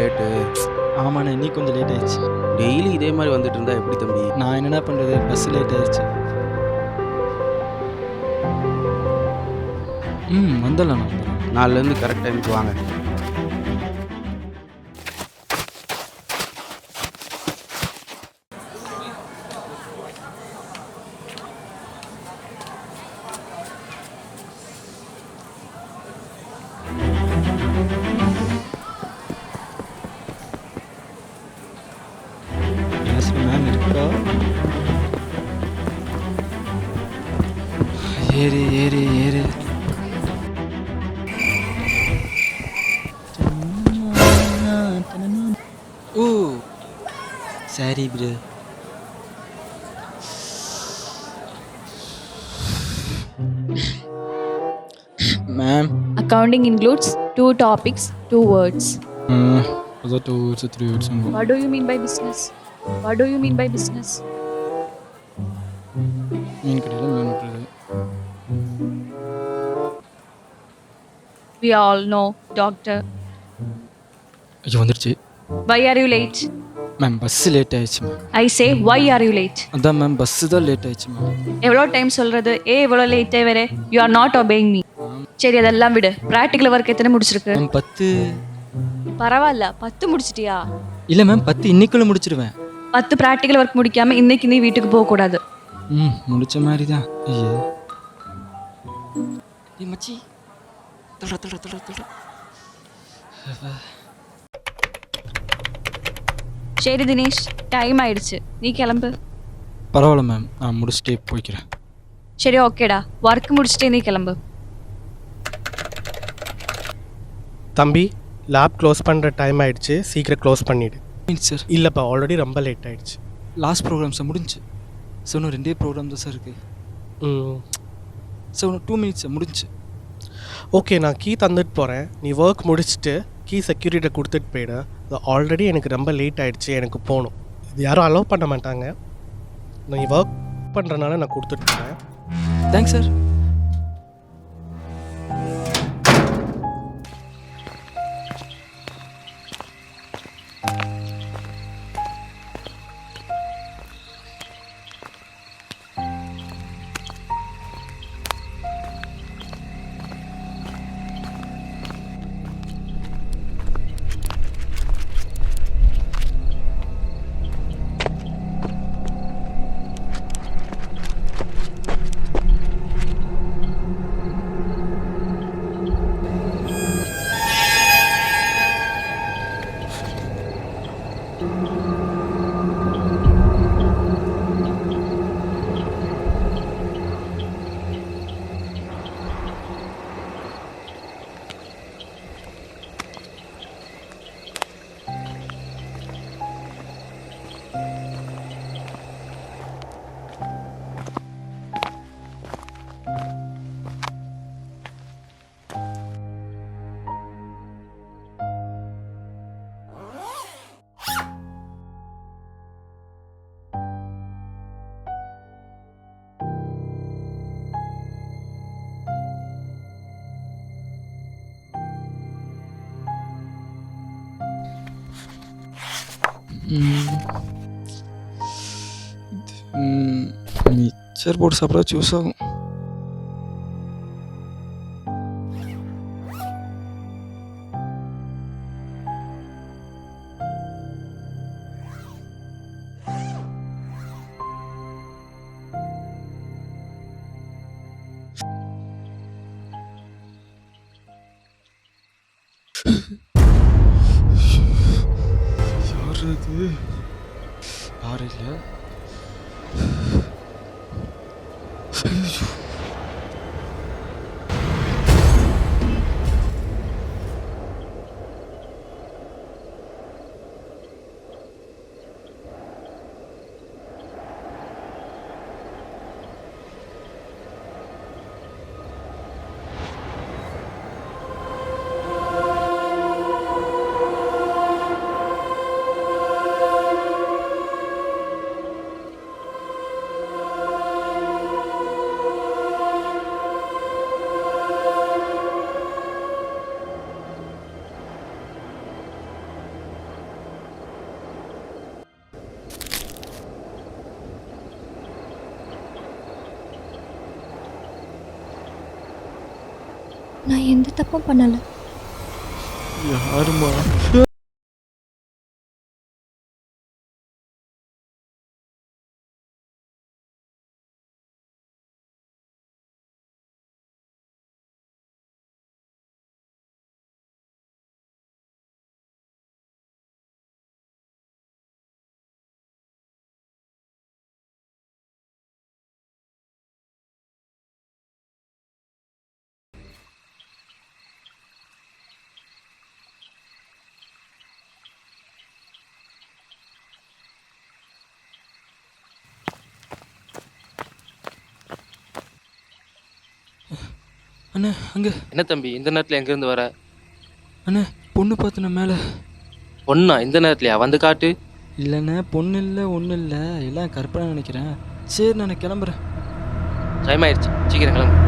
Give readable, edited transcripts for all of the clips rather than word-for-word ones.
Late? ஆமாண்ணே, இன்னைக்கு கொஞ்சம் லேட் ஆயிடுச்சு. டெய்லி இதே மாதிரி வந்துட்டு இருந்தா எப்படி தம்பி? நான் என்னடா பண்ணுறது, பஸ் லேட் ஆயிடுச்சு. வந்துடலாம் நான் வந்துடலாம். நாலுலேருந்து கரெக்ட் டைமுக்கு வாங்க. கிளாஸில் மேம் இருக்கா? ஏறு ஏறு ஏறு. Oh sorry bro. Ma'am Accounting includes 2 topics, 2 words. அதான் 2 words 3 words. What do you mean by business? What do you mean by business? மீன் கடையில் மீன் விட்டுறது. We all know, doctor. ஐயோ வந்துருச்சு. Why are you late? Ma'am bus late ஆயிடுச்சு ma'am. I say, why are you late? அதான் ma'am bus தான் late ஆயிடுச்சு ma'am. எவ்வளோ time சொல்கிறது? எவ்வளோ லேட்டே வேறு. You are not obeying me. சரி அதெல்லாம் விடு. ப்ராக்டிக்கல் ஒர்க் எத்தனை முடிச்சிருக்கு? மேம் 10. பரவாயில்ல, 10 முடிச்சிட்டியா? இல்லை மேம் 10 இன்னைக்குள்ளே முடிச்சிடுவேன். 10 ப்ராக்டிக்கல் ஒர்க் முடிக்காமல் இன்னைக்கு நீ வீட்டுக்கு போகக்கூடாது. முடிச்ச மாதிரி தான். ஐயோ ஏய் மச்சி, தள்ளுற. சரி தினேஷ், டைம் ஆயிடுச்சு, நீ கிளம்பு. பரவாயில்ல மேம், நான் முடிச்சுட்டே போய்க்கிறேன். சரி ஓகேடா, ஒர்க் முடிச்சுட்டே நீ கிளம்பு. தம்பி, லேப் க்ளோஸ் பண்ணுற டைம் ஆயிடுச்சு, சீக்கிரம் க்ளோஸ் பண்ணிவிடு. சார் இல்லைப்பா, ஆல்ரெடி ரொம்ப லேட் ஆயிடுச்சு. லாஸ்ட் ப்ரோக்ராம் சார் முடிஞ்சு சார். இன்னும் 2 ப்ரோக்ராம் தான் சார் இருக்குது சார். இன்னும் 2 minutes முடிஞ்சு. ஓகே, நான் கீ தந்துட்டு போகிறேன். நீ ஒர்க் முடிச்சுட்டு கீ செக்யூரிட்டியை கொடுத்துட்டு போயிடு. ஆல்ரெடி எனக்கு ரொம்ப லேட் ஆகிடுச்சு, எனக்கு போகணும். இது யாரும் அலோவ் பண்ண மாட்டாங்க. நீ ஒர்க் பண்ணுறனால நான் கொடுத்துட்டு போகிறேன். Thanks sir. மிக்சர் போட்டு சாப்பிட சூஸ் ஆகும். யார் அது? யாரும் இல்லை. நான் எந்த தப்பும் பண்ணலை. யாருமா? அண்ணே அங்கே என்ன தம்பி இந்த நேரத்தில் எங்கேருந்து வர? அண்ணே பொண்ணு பார்த்துன மேலே. பொண்ணா இந்த நேரத்துலையா? வந்து காட்டு. இல்லைண்ணே பொண்ணு இல்லை ஒன்றும் இல்லை, எல்லாம் கற்பனை நினைக்கிறேன். சரி நான் கிளம்புறேன். டைம் ஆயிடுச்சு, சீக்கிரம் கிளம்பு.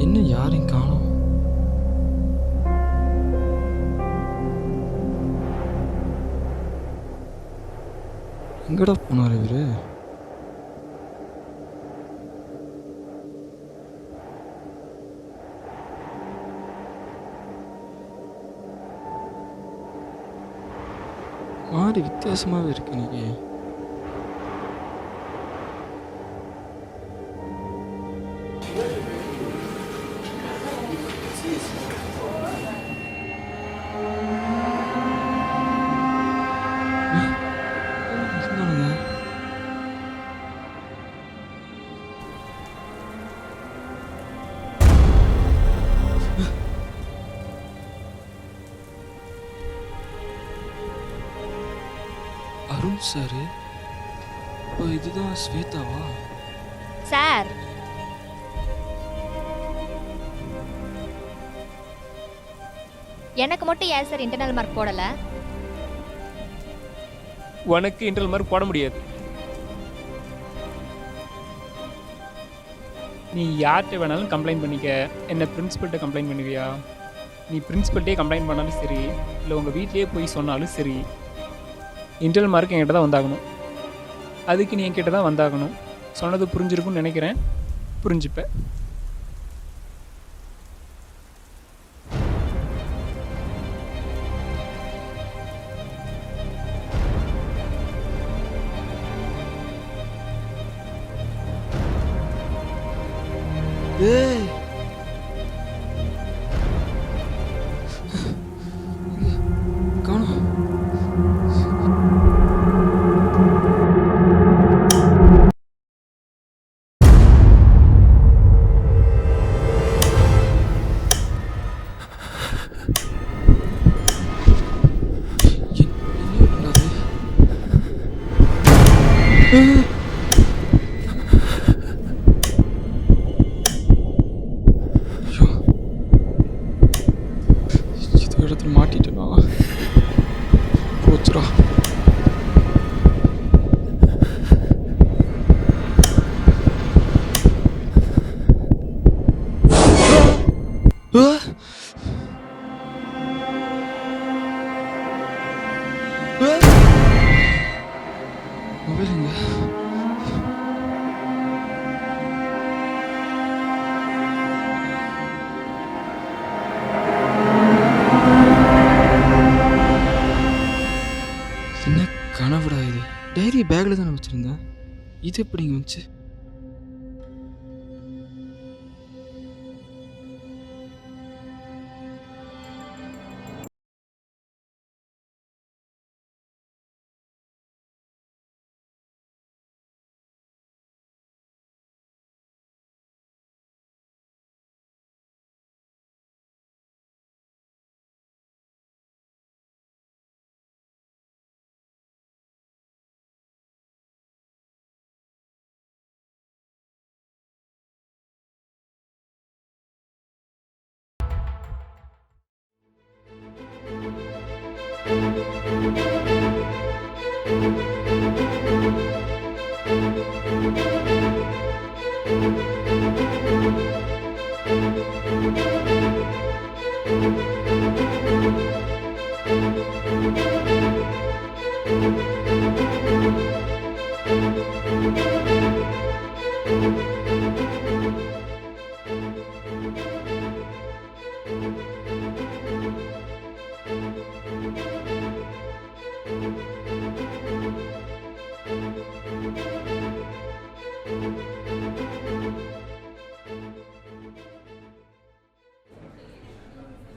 என்ன யாரையும் காணோம். எங்கடா போனார் இவரு? மாறி வித்தியாசமாகவே இருக்கு நீங்க. அருண் சார், இப்போ இதுதான் ஸ்வேதாவா? சார், எனக்கு மட்டும் ஏன் சார் இன்டர்னல் மார்க் போடலை? உனக்கு இன்டர்னல் மார்க் போட முடியாது. நீ யார்கிட்ட வேணாலும் கம்ப்ளைண்ட் பண்ணிக்க. என்ன பிரின்ஸிபல்கிட்ட கம்ப்ளைண்ட் பண்ணுவியா? நீ பிரின்ஸிபல்கிட்டே கம்ப்ளைண்ட் பண்ணாலும் சரி, இல்லை உங்கள் வீட்லேயே போய் சொன்னாலும் சரி, இன்டர்னல் மார்க் என்கிட்ட தான் வந்தாகணும். அதுக்கு நீ என்கிட்ட தான் வந்தாகணும். சொன்னது புரிஞ்சிருக்குன்னு நினைக்கிறேன். புரிஞ்சுப்பேன். ஏய் காணோம். இது எப்படிங்க வந்துச்சு?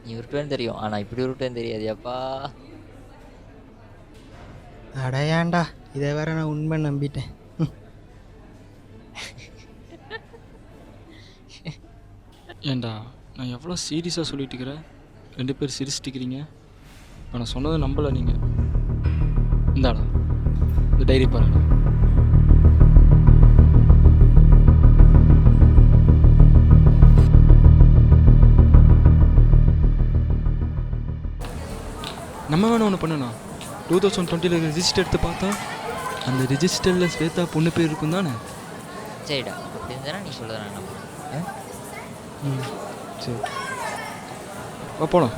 நீ உருட்டுவேன்னு தெரியும், ஆனால் இப்படி உருட்டுவேன்னு தெரியாது அப்பா. அடையாண்டா, இதை வேற நான் உண்மை நம்பிட்டேன். ஏண்டா நான் எவ்வளோ சீரியஸாக சொல்லிட்டு இருக்கிறேன், 2 பேர் சிரிச்சிட்டுக்கிறீங்க. இப்போ நான் சொன்னதை நம்பலை நீங்கள். இந்தாடா இந்த டைரி பாருங்க. நம்ம வேணும் ஒன்று பண்ணணா. 2020 ரிஜிஸ்டர் எடுத்து பார்த்தா அந்த ரிஜிஸ்டரில் ஸ்வேதா பொண்ணு பேர் இருக்கும் தானே? சரிடா, அப்படி இருந்தா நீ சொல்லுறத நான் நம்புறேன். ம் சரி, வா போலாம்.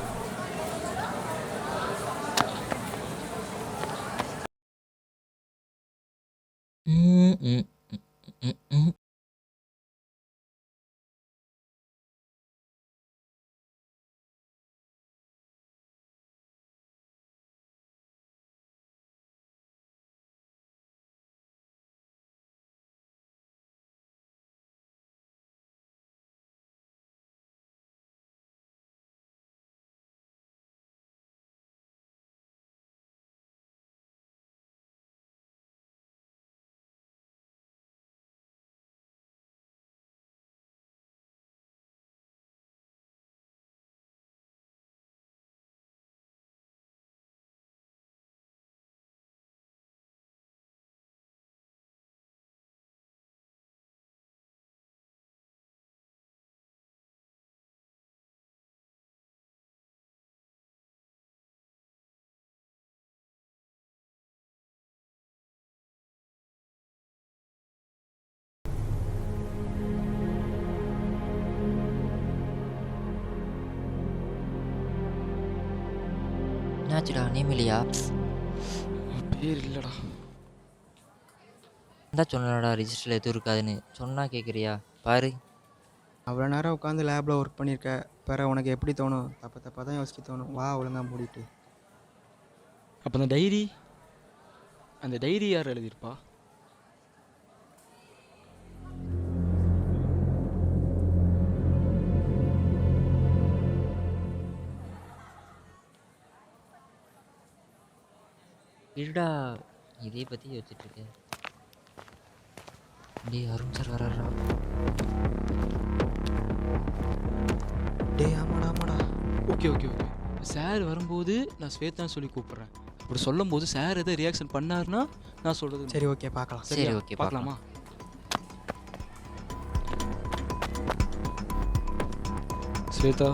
என்னாச்சுடா, நேம் இல்லையா? பேர் இல்லைடா. தான் சொன்னடா ரிஜிஸ்டரில் எதுவும் இருக்காதுன்னு. சொன்னால் கேட்குறியா பாரு. அவ்வளோ நேரம் உட்காந்து லேபில் ஒர்க் பண்ணியிருக்க, பிற உனக்கு எப்படி தோணும்? தப்பாக தான் யோசிக்க தோணும். வா ஒழுங்காக மூடிட்டு. அப்போ அந்த டைரி யார் எழுதியிருப்பா? இருடா, இதே பற்றி யோசிச்சுட்ருக்கேன். டேய் அருண் சார் வர்றாரா? டே ஆமாடா. ஓகே சார் வரும்போது நான் ஸ்வேதான்னு சொல்லி கூப்பிட்றேன். அப்படி சொல்லும் போது சார் எதாவது ரியாக்ஷன் பண்ணாருன்னா நான் சொல்கிறது. சரி ஓகே பார்க்கலாம். சரி ஓகே பார்க்கலாமா? ஸ்வேதா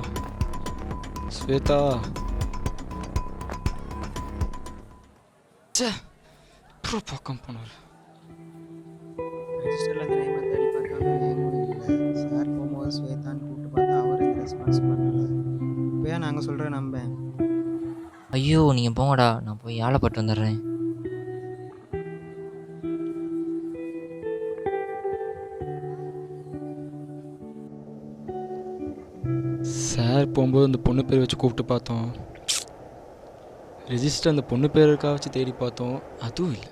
சே அப்புறம் பக்கம் போனார். ரெஜிஸ்டரில் அந்த நேம் தேடி பார்த்தாங்க. சார் போகும்போது ஸ்வேதான்னு கூப்பிட்டு பார்த்தா அவர் எந்த ரெஸ்பான்ஸ் பண்ணல. இப்போயா நாங்கள் சொல்கிறேன் நம்பேன். ஐயோ நீங்கள் போங்கடா, நான் போய் ஆளைப்பட்டு வந்துடுறேன். சார் போகும்போது அந்த பொண்ணு பேர் வச்சு கூப்பிட்டு பார்த்தோம். ரெஜிஸ்டர் அந்த பொண்ணு பேர் இருக்கா வச்சு தேடி பார்த்தோம், அதுவும் இல்லை.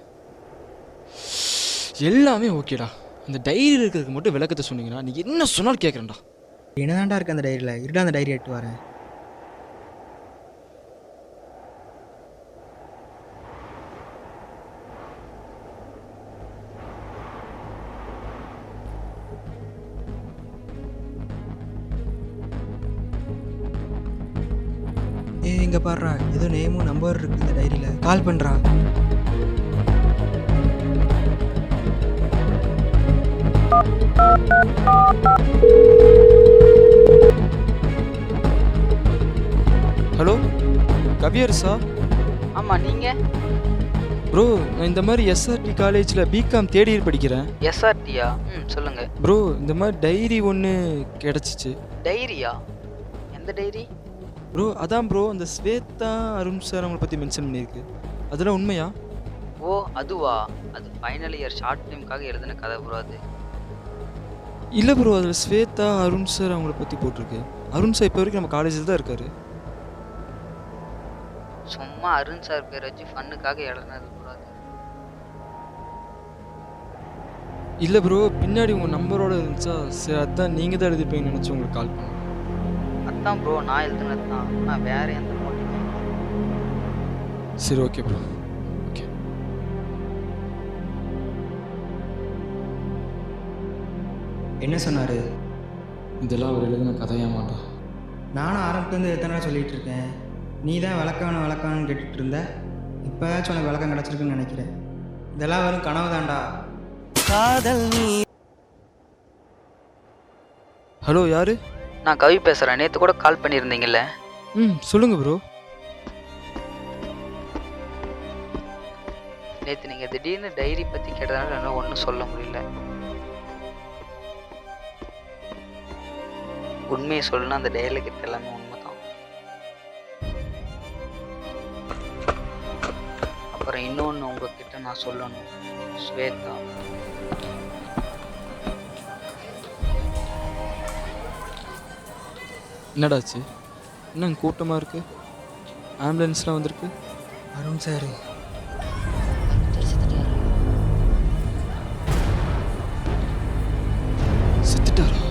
எல்லாமே ஓகேடா. அந்த டைரியில் இருக்கிறதுக்கு மட்டும் விளக்கத்தை சொன்னீங்கன்னா நீ என்ன சொன்னாலும் கேட்குறேன்டா. என்னதான்டா இருக்கு அந்த டைரியில்? இருடா அந்த டைரி எடுத்து வரேன். இங்கே பாடுறா, ஏதோ நேமும் நம்பர் இருக்கு இந்த டைரியில். கால் பண்ணுறா. ஹலோ கவியரசா? ஆமாம், நீங்கள்? ப்ரோ, நான் இந்த மாதிரி எஸ்ஆர்டி காலேஜில் பிகாம் தேர்ட் இயர் படிக்கிறேன். எஸ்ஆர்டியா? சொல்லுங்கள். ப்ரோ, இந்த மாதிரி டைரி ஒன்று கிடச்சிச்சு. டைரியா? எந்த டைரி? ப்ரோ அதான் ப்ரோ, அந்த ஸ்வேதா அருண் சார் அவங்கள பற்றி மென்ஷன் பண்ணியிருக்கு. அதெல்லாம் உண்மையா? ஓ அதுவா? அது ஃபைனல் இயர் ஷார்ட் ஃபிலிம்காக எழுதின கதை ப்ரோ. அது இல்லை ப்ரோ, அதில் ஸ்வேதா அருண் சார் அவங்கள பற்றி போட்டிருக்கு. அருண் சார் இப்போ வரைக்கும் நம்ம காலேஜில் தான் இருக்காரு. சும்மா அருண் சார் பேர் வச்சு ஃபன்னுக்காக எழுதினது ப்ரோ அது. இல்லை ப்ரோ, பின்னாடி உங்கள் நம்பரோடு இருந்துச்சா, சரி அதான் நீங்கள் தான் எழுதிப்பீங்கன்னு நினச்சி உங்களுக்கு கால் பண்ணேன். அதான் ப்ரோ, நான் எழுதுனது தான். நான் வேறு எந்த மோட்டிவும் இல்லை. சரி ஓகே ப்ரோ. ஓகே. என்ன சொன்னார்? இதெல்லாம் அவர் எழுதின கதையா மாட்டா. நானும் ஆரம்பத்துலேருந்து எத்தனை நாள் சொல்லிகிட்டு இருக்கேன். நீ தான் விளக்கணும்னு கேட்டுட்டு இருந்த. இப்போதாச்சும் உனக்கு விளக்கம் கிடச்சிருக்குன்னு நினைக்கிறேன். இதெல்லாம் வெறும் கனவு தான்டா. காதல் நீ. ஹலோ யாரு? நான் கவி பேசுகிறேன். நேற்று கூட கால் பண்ணியிருந்தீங்கல்ல? சொல்லுங்கள் ப்ரோ. நேற்று நீங்கள் திடீர்னு டைரி பற்றி கேட்டதுனால என்னால் ஒன்றும் சொல்ல முடியல. உண்மையை சொல்லணும், அந்த டைரியில் கிட்ட எல்லாமே உண்மை தான். அப்புறம் இன்னொன்று உங்ககிட்ட நான் சொல்லணும். ஸ்வேதா என்னடாச்சு? என்ன கூட்டமாக இருக்குது? ஆம்புலன்ஸ்லாம் வந்திருக்கு. அருண் சார் செத்துட்டாரா?